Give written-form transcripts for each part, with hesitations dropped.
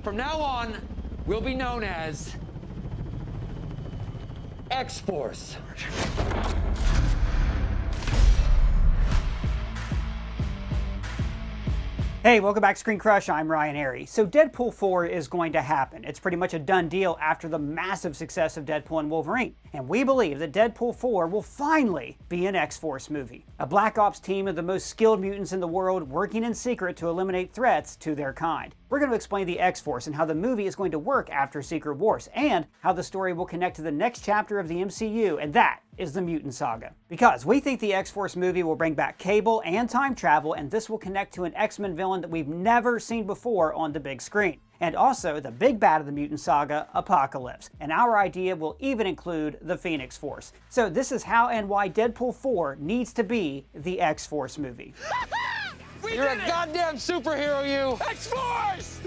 From now on, we'll be known as X-Force. Hey, welcome back to ScreenCrush. I'm Ryan Airy. So Deadpool 4 is going to happen. It's pretty much a done deal after the massive success of Deadpool and Wolverine. And we believe that Deadpool 4 will finally be an X-Force movie. A Black Ops team of the most skilled mutants in the world working in secret to eliminate threats to their kind. We're going to explain the X-Force and how the movie is going to work after Secret Wars, and how the story will connect to the next chapter of the MCU, and that is the Mutant Saga. Because we think the X-Force movie will bring back Cable and time travel, and this will connect to an X-Men villain that we've never seen before on the big screen. And also the big bad of the Mutant Saga, Apocalypse. And our idea will even include the Phoenix Force. So this is how and why Deadpool 4 needs to be the X-Force movie. You're a goddamn superhero, you! X-Force!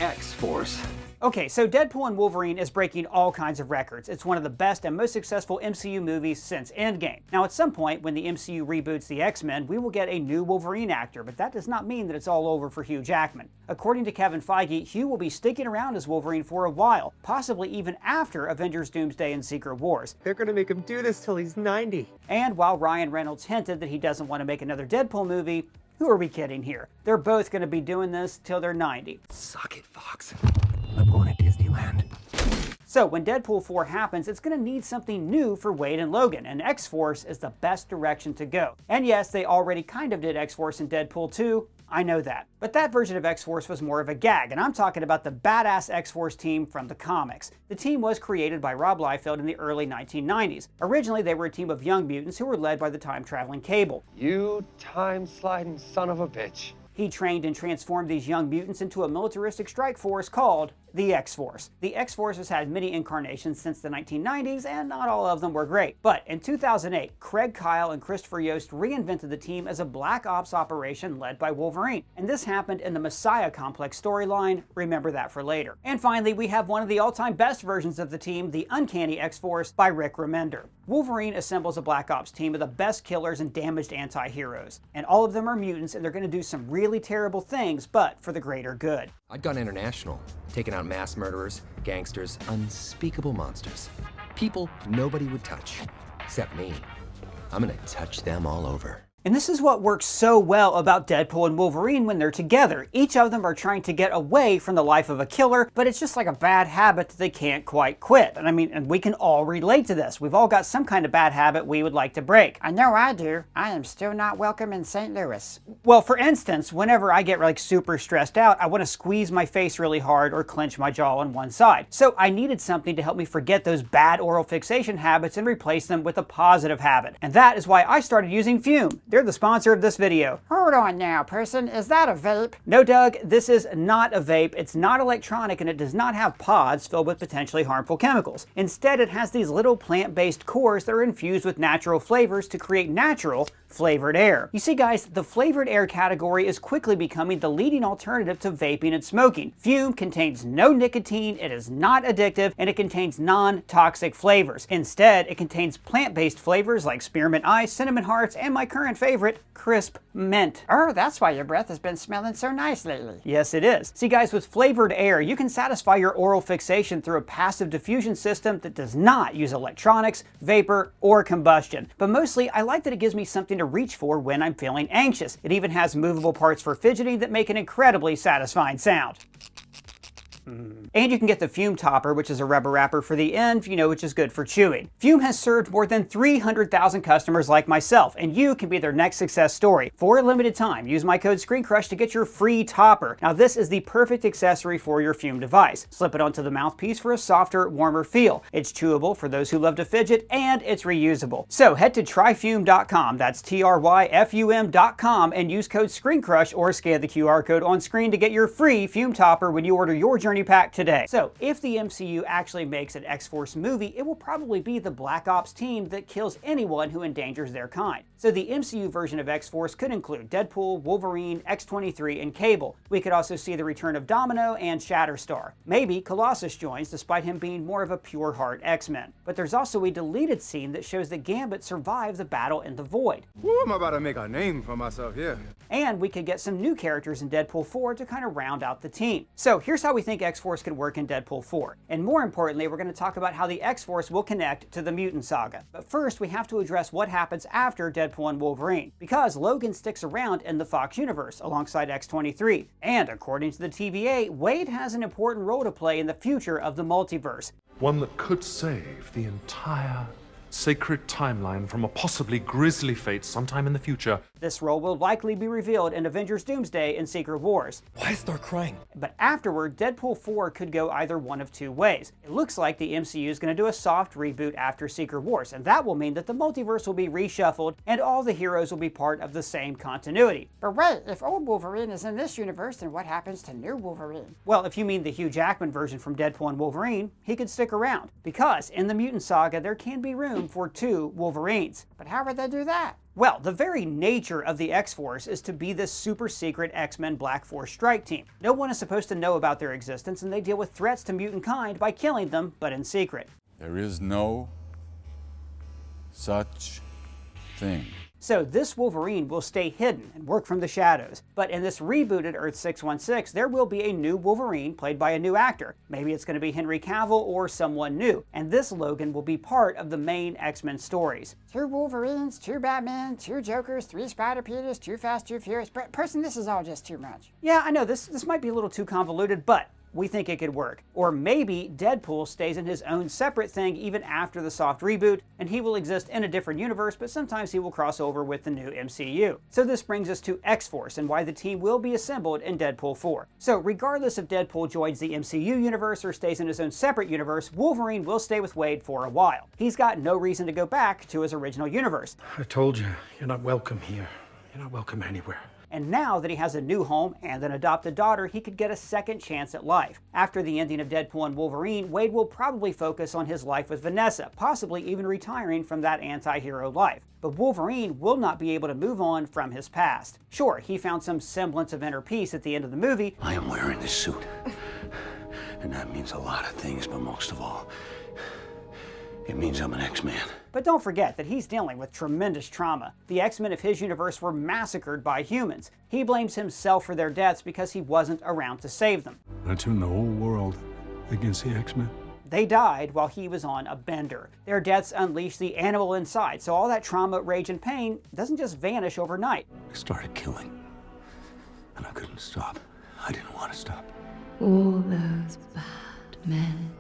X-Force. Okay, so Deadpool and Wolverine is breaking all kinds of records. It's one of the best and most successful MCU movies since Endgame. Now at some point, when the MCU reboots the X-Men, we will get a new Wolverine actor, but that does not mean that it's all over for Hugh Jackman. According to Kevin Feige, Hugh will be sticking around as Wolverine for a while, possibly even after Avengers Doomsday and Secret Wars. They're gonna make him do this till he's 90. And while Ryan Reynolds hinted that he doesn't want to make another Deadpool movie, who are we kidding here? They're both going to be doing this till they're 90. Suck it, Fox. I'm going to Disneyland. So when Deadpool 4 happens, it's going to need something new for Wade and Logan, and X-Force is the best direction to go. And yes, they already kind of did X-Force in Deadpool 2, I know that. But that version of X-Force was more of a gag, and I'm talking about the badass X-Force team from the comics. The team was created by Rob Liefeld in the early 1990s. Originally, they were a team of young mutants who were led by the time-traveling Cable. You time-sliding son of a bitch. He trained and transformed these young mutants into a militaristic strike force called the X-Force. The X-Force has had many incarnations since the 1990s, and not all of them were great. But in 2008, Craig Kyle and Christopher Yost reinvented the team as a Black Ops operation led by Wolverine. And this happened in the Messiah Complex storyline. Remember that for later. And finally, we have one of the all-time best versions of the team, the Uncanny X-Force by Rick Remender. Wolverine assembles a Black Ops team of the best killers and damaged anti-heroes. And all of them are mutants, and they're going to do some really terrible things, but for the greater good. I'd gone international, taken out mass murderers, gangsters, unspeakable monsters. People nobody would touch, except me. I'm gonna touch them all over. And this is what works so well about Deadpool and Wolverine when they're together. Each of them are trying to get away from the life of a killer, but it's just like a bad habit that they can't quite quit. And we can all relate to this. We've all got some kind of bad habit we would like to break. I know I do. I am still not welcome in St. Louis. Well, for instance, whenever I get like super stressed out, I want to squeeze my face really hard or clench my jaw on one side. So I needed something to help me forget those bad oral fixation habits and replace them with a positive habit. And that is why I started using Fume. They're the sponsor of this video. Hold on now, person. Is that a vape? No, Doug, this is not a vape. It's not electronic, and it does not have pods filled with potentially harmful chemicals. Instead, it has these little plant-based cores that are infused with natural flavors to create natural flavored air. You see, guys, the flavored air category is quickly becoming the leading alternative to vaping and smoking. Fume contains no nicotine, it is not addictive, and it contains non-toxic flavors. Instead, it contains plant-based flavors like spearmint ice, cinnamon hearts, and my current favorite, crisp mint. Oh, that's why your breath has been smelling so nice lately. Yes, it is. See, guys, with flavored air, you can satisfy your oral fixation through a passive diffusion system that does not use electronics, vapor, or combustion. But mostly, I like that it gives me something to reach for when I'm feeling anxious. It even has movable parts for fidgeting that make an incredibly satisfying sound. And you can get the Fume Topper, which is a rubber wrapper for the end, which is good for chewing. Fume has served more than 300,000 customers like myself, and you can be their next success story. For a limited time, use my code ScreenCrush to get your free topper. Now, this is the perfect accessory for your Fume device. Slip it onto the mouthpiece for a softer, warmer feel. It's chewable for those who love to fidget, and it's reusable. So head to tryfume.com, that's TRYFUM.com, and use code ScreenCrush or scan the QR code on screen to get your free Fume Topper when you order your Journey Pack today. So if the MCU actually makes an X-Force movie, it will probably be the Black Ops team that kills anyone who endangers their kind. So the MCU version of X-Force could include Deadpool, Wolverine, X-23, and Cable. We could also see the return of Domino and Shatterstar. Maybe Colossus joins, despite him being more of a pure heart X-Men. But there's also a deleted scene that shows that Gambit survived the battle in the Void. Woo, I'm about to make a name for myself here. And we could get some new characters in Deadpool 4 to kind of round out the team. So here's how we think think X-Force could work in Deadpool 4. And more importantly, we're going to talk about how the X-Force will connect to the Mutant Saga. But first, we have to address what happens after Deadpool and Wolverine, because Logan sticks around in the Fox universe alongside X-23. And according to the TVA, Wade has an important role to play in the future of the multiverse. One that could save the entire sacred timeline from a possibly grisly fate sometime in the future. This role will likely be revealed in Avengers Doomsday and Secret Wars. Why start crying? But afterward, Deadpool 4 could go either one of two ways. It looks like the MCU is going to do a soft reboot after Secret Wars, and that will mean that the multiverse will be reshuffled and all the heroes will be part of the same continuity. But wait, if old Wolverine is in this universe, then what happens to new Wolverine? Well, if you mean the Hugh Jackman version from Deadpool and Wolverine, he could stick around, because in the Mutant Saga there can be room for two Wolverines. But how would they do that? Well, the very nature of the X-Force is to be this super secret X-Men Black Force strike team. No one is supposed to know about their existence, and they deal with threats to mutant kind by killing them, but in secret. There is no such thing. So this Wolverine will stay hidden and work from the shadows. But in this rebooted Earth 616, there will be a new Wolverine played by a new actor. Maybe it's going to be Henry Cavill or someone new. And this Logan will be part of the main X-Men stories. 2 Wolverines, 2 Batman, 2 Jokers, 3 Spider-Peters, 2 Fast, 2 Furious. Person, this is all just too much. Yeah, I know, this might be a little too convoluted, but we think it could work. Or maybe Deadpool stays in his own separate thing even after the soft reboot, and he will exist in a different universe, but sometimes he will cross over with the new MCU. So this brings us to X-Force and why the team will be assembled in Deadpool 4. So regardless if Deadpool joins the MCU universe or stays in his own separate universe, Wolverine will stay with Wade for a while. He's got no reason to go back to his original universe. I told you, you're not welcome here. You're not welcome anywhere. And now that he has a new home and an adopted daughter, he could get a second chance at life. After the ending of Deadpool and Wolverine, Wade will probably focus on his life with Vanessa, possibly even retiring from that anti-hero life. But Wolverine will not be able to move on from his past. Sure, he found some semblance of inner peace at the end of the movie. I am wearing this suit, and that means a lot of things, but most of all, it means I'm an X-Man. But don't forget that he's dealing with tremendous trauma. The X-Men of his universe were massacred by humans. He blames himself for their deaths because he wasn't around to save them. I turned the whole world against the X-Men. They died while he was on a bender. Their deaths unleashed the animal inside, so all that trauma, rage, and pain doesn't just vanish overnight. I started killing, and I couldn't stop. I didn't want to stop. All those bad men.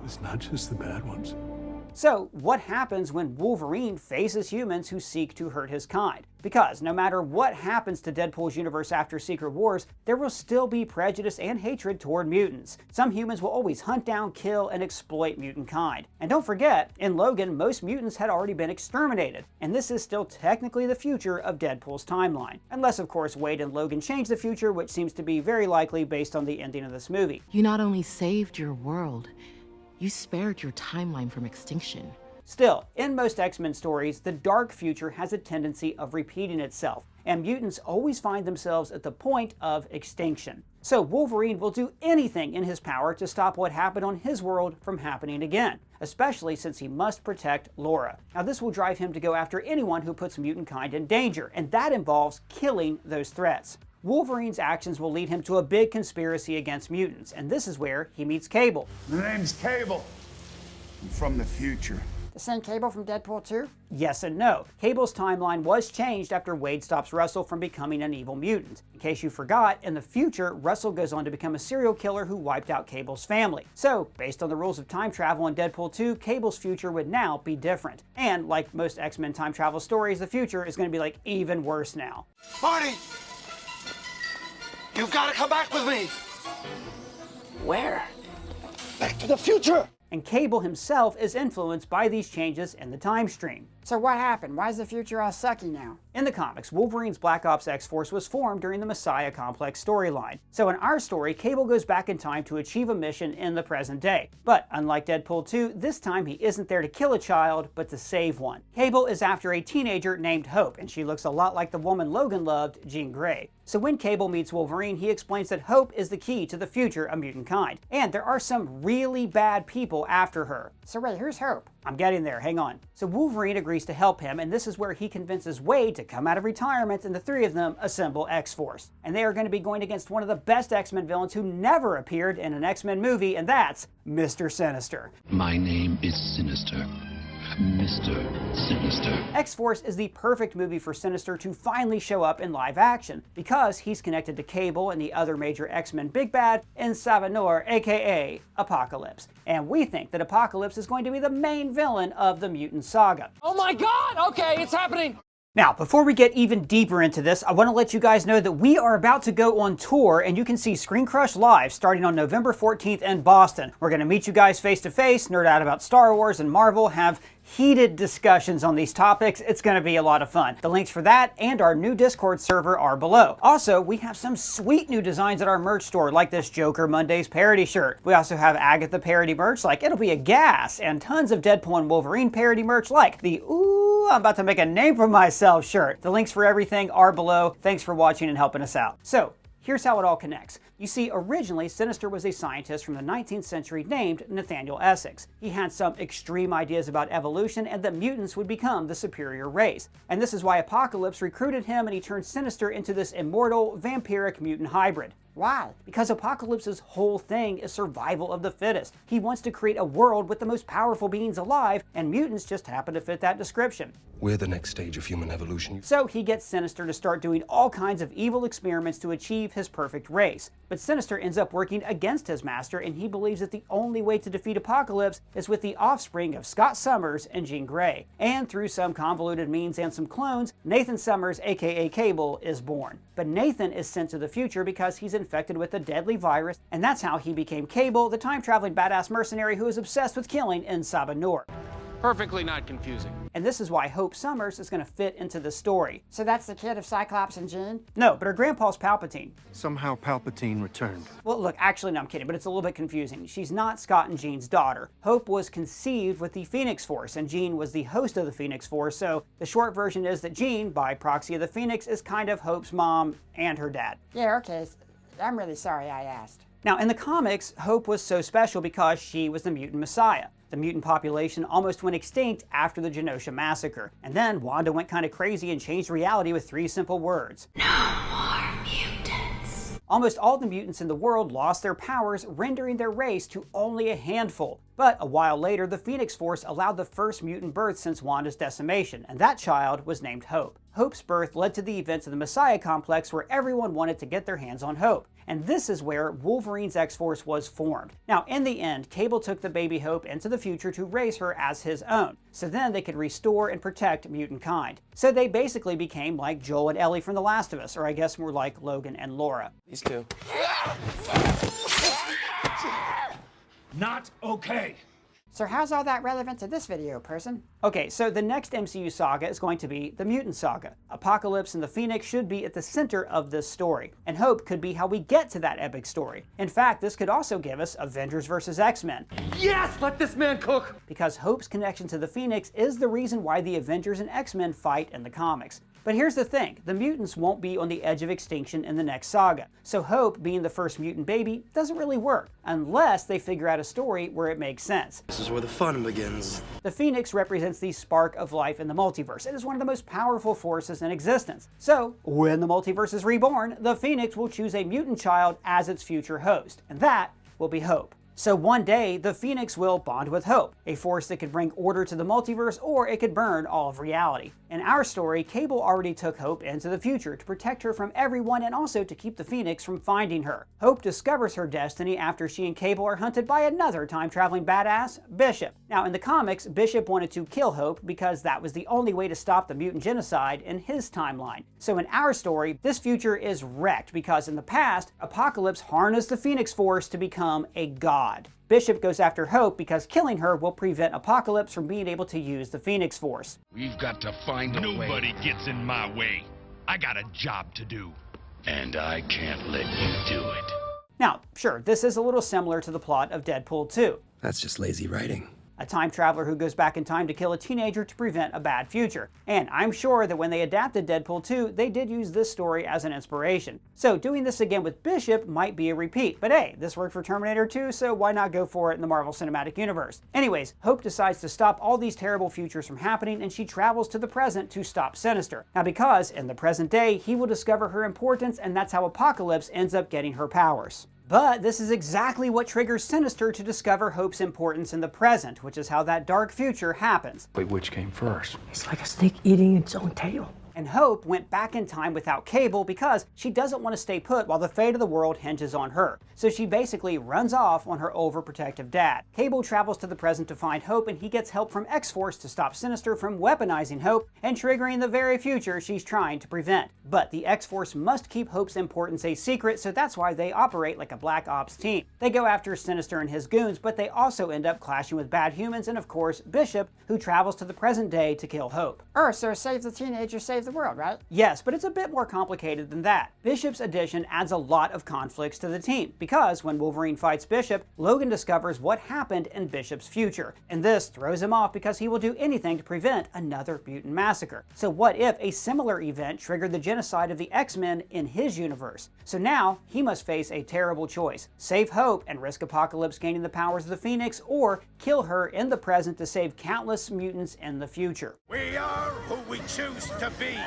It's not just the bad ones. So, what happens when Wolverine faces humans who seek to hurt his kind? Because no matter what happens to Deadpool's universe after Secret Wars, there will still be prejudice and hatred toward mutants. Some humans will always hunt down, kill, and exploit mutant kind. And don't forget, in Logan, most mutants had already been exterminated, and this is still technically the future of Deadpool's timeline. Unless, of course, Wade and Logan change the future, which seems to be very likely based on the ending of this movie. You not only saved your world, you spared your timeline from extinction. Still, in most X-Men stories, the dark future has a tendency of repeating itself, and mutants always find themselves at the point of extinction. So Wolverine will do anything in his power to stop what happened on his world from happening again, especially since he must protect Laura. Now this will drive him to go after anyone who puts mutant kind in danger, and that involves killing those threats. Wolverine's actions will lead him to a big conspiracy against mutants, and this is where he meets Cable. The name's Cable. I'm from the future. The same Cable from Deadpool 2? Yes and no. Cable's timeline was changed after Wade stops Russell from becoming an evil mutant. In case you forgot, in the future, Russell goes on to become a serial killer who wiped out Cable's family. So, based on the rules of time travel in Deadpool 2, Cable's future would now be different. And like most X-Men time travel stories, the future is going to be like even worse now. Marty! You've got to come back with me! Where? Back to the future! And Cable himself is influenced by these changes in the time stream. So what happened? Why is the future all sucky now? In the comics, Wolverine's Black Ops X-Force was formed during the Messiah Complex storyline. So in our story, Cable goes back in time to achieve a mission in the present day. But unlike Deadpool 2, this time he isn't there to kill a child, but to save one. Cable is after a teenager named Hope, and she looks a lot like the woman Logan loved, Jean Grey. So when Cable meets Wolverine, he explains that Hope is the key to the future of mutant kind. And there are some really bad people after her. So wait, who's Hope? I'm getting there, hang on. So Wolverine agrees to help him, and this is where he convinces Wade to come out of retirement, and the three of them assemble X-Force. And they are going to be going against one of the best X-Men villains who never appeared in an X-Men movie, and that's Mr. Sinister. My name is Sinister. Mr. Sinister. X-Force is the perfect movie for Sinister to finally show up in live action, because he's connected to Cable and the other major X-Men big bad in SAGA, aka Apocalypse. And we think that Apocalypse is going to be the main villain of the Mutant Saga. Oh my God! Okay, it's happening! Now, before we get even deeper into this, I want to let you guys know that we are about to go on tour, and you can see ScreenCrush live starting on November 14th in Boston. We're going to meet you guys face to face, nerd out about Star Wars and Marvel, have heated discussions on these topics. It's going to be a lot of fun. The links for that and our new Discord server are below. Also, we have some sweet new designs at our merch store, like this Joker Mondays parody shirt. We also have Agatha parody merch, like It'll Be a Gas, and tons of Deadpool and Wolverine parody merch, like the Ooh, I'm about to make a name for myself shirt. The links for everything are below. Thanks for watching and helping us out. So, here's how it all connects. You see, originally, Sinister was a scientist from the 19th century named Nathaniel Essex. He had some extreme ideas about evolution and that mutants would become the superior race. And this is why Apocalypse recruited him and he turned Sinister into this immortal, vampiric mutant hybrid. Why? Because Apocalypse's whole thing is survival of the fittest. He wants to create a world with the most powerful beings alive, and mutants just happen to fit that description. We're the next stage of human evolution. So he gets Sinister to start doing all kinds of evil experiments to achieve his perfect race. But Sinister ends up working against his master, and he believes that the only way to defeat Apocalypse is with the offspring of Scott Summers and Jean Grey. And through some convoluted means and some clones, Nathan Summers, aka Cable, is born. But Nathan is sent to the future because he's infected with a deadly virus, and that's how he became Cable, the time-traveling badass mercenary who is obsessed with killing in SAGA. Perfectly not confusing. And this is why Hope Summers is going to fit into the story. So that's the kid of Cyclops and Jean? No, but her grandpa's Palpatine. Somehow Palpatine returned. Well, look, actually, no, I'm kidding, but it's a little bit confusing. She's not Scott and Jean's daughter. Hope was conceived with the Phoenix Force, and Jean was the host of the Phoenix Force, so the short version is that Jean, by proxy of the Phoenix, is kind of Hope's mom and her dad. Yeah, okay. I'm really sorry I asked. Now, in the comics, Hope was so special because she was the mutant messiah. The mutant population almost went extinct after the Genosha massacre. And then Wanda went kind of crazy and changed reality with 3 simple words. No more mutants. Almost all the mutants in the world lost their powers, rendering their race to only a handful. But a while later, the Phoenix Force allowed the first mutant birth since Wanda's decimation, and that child was named Hope. Hope's birth led to the events of the Messiah Complex, where everyone wanted to get their hands on Hope. And this is where Wolverine's X-Force was formed. Now, in the end, Cable took the baby Hope into the future to raise her as his own, so then they could restore and protect mutant kind. So they basically became like Joel and Ellie from The Last of Us, or I guess more like Logan and Laura. These two. Not okay. So how's all that relevant to this video, person? Okay, so the next MCU saga is going to be the Mutant Saga. Apocalypse and the Phoenix should be at the center of this story, and Hope could be how we get to that epic story. In fact, this could also give us Avengers vs. X-Men. Yes, let this man cook! Because Hope's connection to the Phoenix is the reason why the Avengers and X-Men fight in the comics. But here's the thing, the mutants won't be on the edge of extinction in the next saga, so Hope being the first mutant baby doesn't really work, unless they figure out a story where it makes sense. This is where the fun begins. The Phoenix represents the spark of life in the multiverse. It is one of the most powerful forces in existence. So, when the multiverse is reborn, the Phoenix will choose a mutant child as its future host, and that will be Hope. So one day, the Phoenix will bond with Hope, a force that could bring order to the multiverse, or it could burn all of reality. In our story, Cable already took Hope into the future to protect her from everyone and also to keep the Phoenix from finding her. Hope discovers her destiny after she and Cable are hunted by another time-traveling badass, Bishop. Now, in the comics, Bishop wanted to kill Hope because that was the only way to stop the mutant genocide in his timeline. So in our story, this future is wrecked because in the past, Apocalypse harnessed the Phoenix Force to become a god. Bishop goes after Hope because killing her will prevent Apocalypse from being able to use the Phoenix Force. We've got to find a way. Nobody gets in my way. I got a job to do. And I can't let you do it. Now, sure, this is a little similar to the plot of Deadpool 2. That's just lazy writing. a time traveler who goes back in time to kill a teenager to prevent a bad future. And I'm sure that when they adapted Deadpool 2, they did use this story as an inspiration. So doing this again with Bishop might be a repeat, but hey, this worked for Terminator 2, so why not go for it in the Marvel Cinematic Universe? Anyways, Hope decides to stop all these terrible futures from happening, and she travels to the present to stop Sinister. Now because, in the present day, he will discover her importance, and that's how Apocalypse ends up getting her powers. But this is exactly what triggers Sinister to discover Hope's importance in the present, which is how that dark future happens. Wait, which came first? It's like a snake eating its own tail. And Hope went back in time without Cable because she doesn't want to stay put while the fate of the world hinges on her. So she basically runs off on her overprotective dad. Cable travels to the present to find Hope, and he gets help from X-Force to stop Sinister from weaponizing Hope and triggering the very future she's trying to prevent. But the X-Force must keep Hope's importance a secret, so that's why they operate like a Black Ops team. They go after Sinister and his goons, but they also end up clashing with bad humans and of course Bishop, who travels to the present day to kill Hope. So save the teenager, save the world, right? Yes, but it's a bit more complicated than that. Bishop's addition adds a lot of conflicts to the team, because when Wolverine fights Bishop, Logan discovers what happened in Bishop's future, and this throws him off because he will do anything to prevent another mutant massacre. So what if a similar event triggered the genocide of the X-Men in his universe? So now he must face a terrible choice: save Hope and risk Apocalypse gaining the powers of the Phoenix, or kill her in the present to save countless mutants in the future. We are who we choose to be.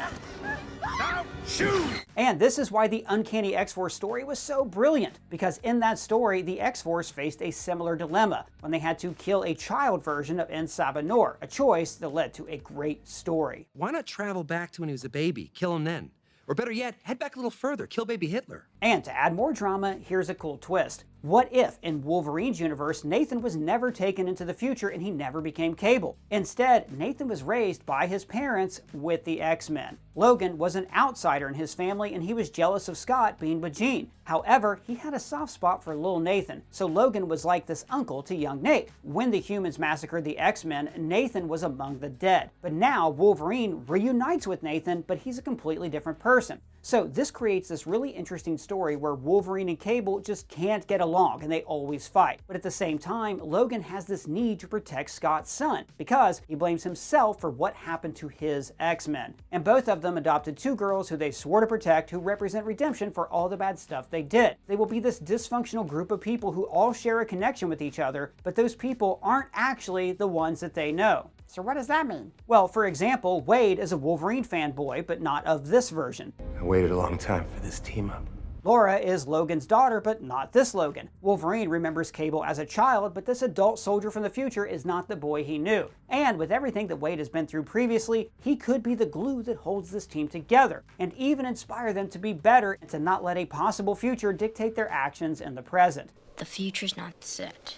Now choose! And this is why the Uncanny X-Force story was so brilliant, because in that story, the X-Force faced a similar dilemma when they had to kill a child version of N'Saba Noor, a choice that led to a great story. Why not travel back to when he was a baby, kill him then? Or better yet, head back a little further, kill baby Hitler. And to add more drama, here's a cool twist. What if, in Wolverine's universe, Nathan was never taken into the future and he never became Cable? Instead, Nathan was raised by his parents with the X-Men. Logan was an outsider in his family and he was jealous of Scott being with Jean. However, he had a soft spot for little Nathan, so Logan was like this uncle to young Nate. When the humans massacred the X-Men, Nathan was among the dead. But now Wolverine reunites with Nathan, but he's a completely different person. So this creates this really interesting story where Wolverine and Cable just can't get along and they always fight. But at the same time, Logan has this need to protect Scott's son because he blames himself for what happened to his X-Men. And both of them adopted two girls who they swore to protect, who represent redemption for all the bad stuff they did. They will be this dysfunctional group of people who all share a connection with each other, but those people aren't actually the ones that they know. So what does that mean? Well, for example, Wade is a Wolverine fanboy, but not of this version. I waited a long time for this team up. Laura is Logan's daughter, but not this Logan. Wolverine remembers Cable as a child, but this adult soldier from the future is not the boy he knew. And with everything that Wade has been through previously, he could be the glue that holds this team together, and even inspire them to be better and to not let a possible future dictate their actions in the present. The future's not set.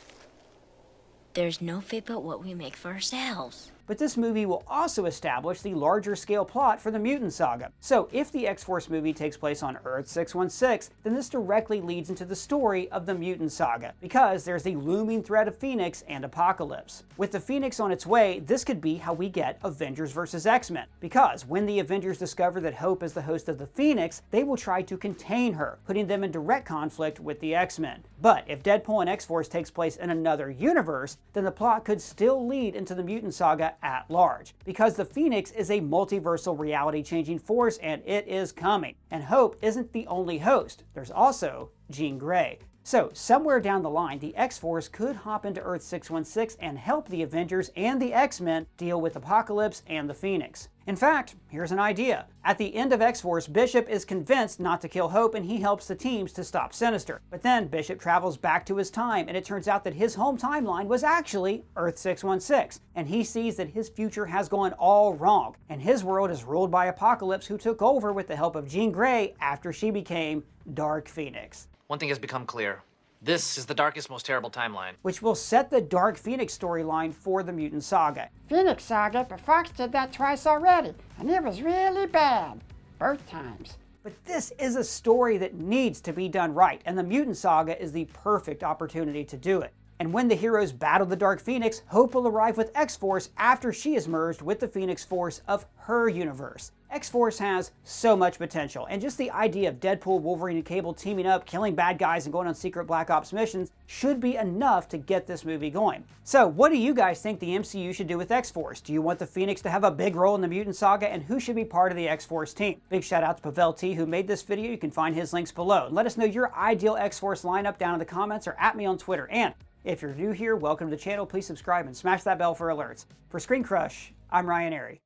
There's no fate but what we make for ourselves. But this movie will also establish the larger scale plot for the Mutant Saga. So if the X-Force movie takes place on Earth 616, then this directly leads into the story of the Mutant Saga, because there's the looming threat of Phoenix and Apocalypse. With the Phoenix on its way, this could be how we get Avengers vs. X-Men, because when the Avengers discover that Hope is the host of the Phoenix, they will try to contain her, putting them in direct conflict with the X-Men. But if Deadpool and X-Force takes place in another universe, then the plot could still lead into the Mutant Saga at large, because the Phoenix is a multiversal reality-changing force and it is coming. And Hope isn't the only host. There's also Jean Grey. So somewhere down the line, the X-Force could hop into Earth 616 and help the Avengers and the X-Men deal with Apocalypse and the Phoenix. In fact, here's an idea. At the end of X-Force, Bishop is convinced not to kill Hope and he helps the teams to stop Sinister. But then Bishop travels back to his time and it turns out that his home timeline was actually Earth 616. And he sees that his future has gone all wrong and his world is ruled by Apocalypse, who took over with the help of Jean Grey after she became Dark Phoenix. One thing has become clear. This is the darkest, most terrible timeline. Which will set the Dark Phoenix storyline for the Mutant Saga. Phoenix Saga, but Fox did that twice already, and it was really bad. Both times. But this is a story that needs to be done right, and the Mutant Saga is the perfect opportunity to do it. And when the heroes battle the Dark Phoenix, Hope will arrive with X-Force after she is merged with the Phoenix Force of her universe. X-Force has so much potential, and just the idea of Deadpool, Wolverine, and Cable teaming up, killing bad guys, and going on secret Black Ops missions should be enough to get this movie going. So, what do you guys think the MCU should do with X-Force? Do you want the Phoenix to have a big role in the Mutant Saga, and who should be part of the X-Force team? Big shout out to Pavel T, who made this video. You can find his links below. Let us know your ideal X-Force lineup down in the comments or at me on Twitter. And if you're new here, welcome to the channel. Please subscribe and smash that bell for alerts. For ScreenCrush, I'm Ryan Airy.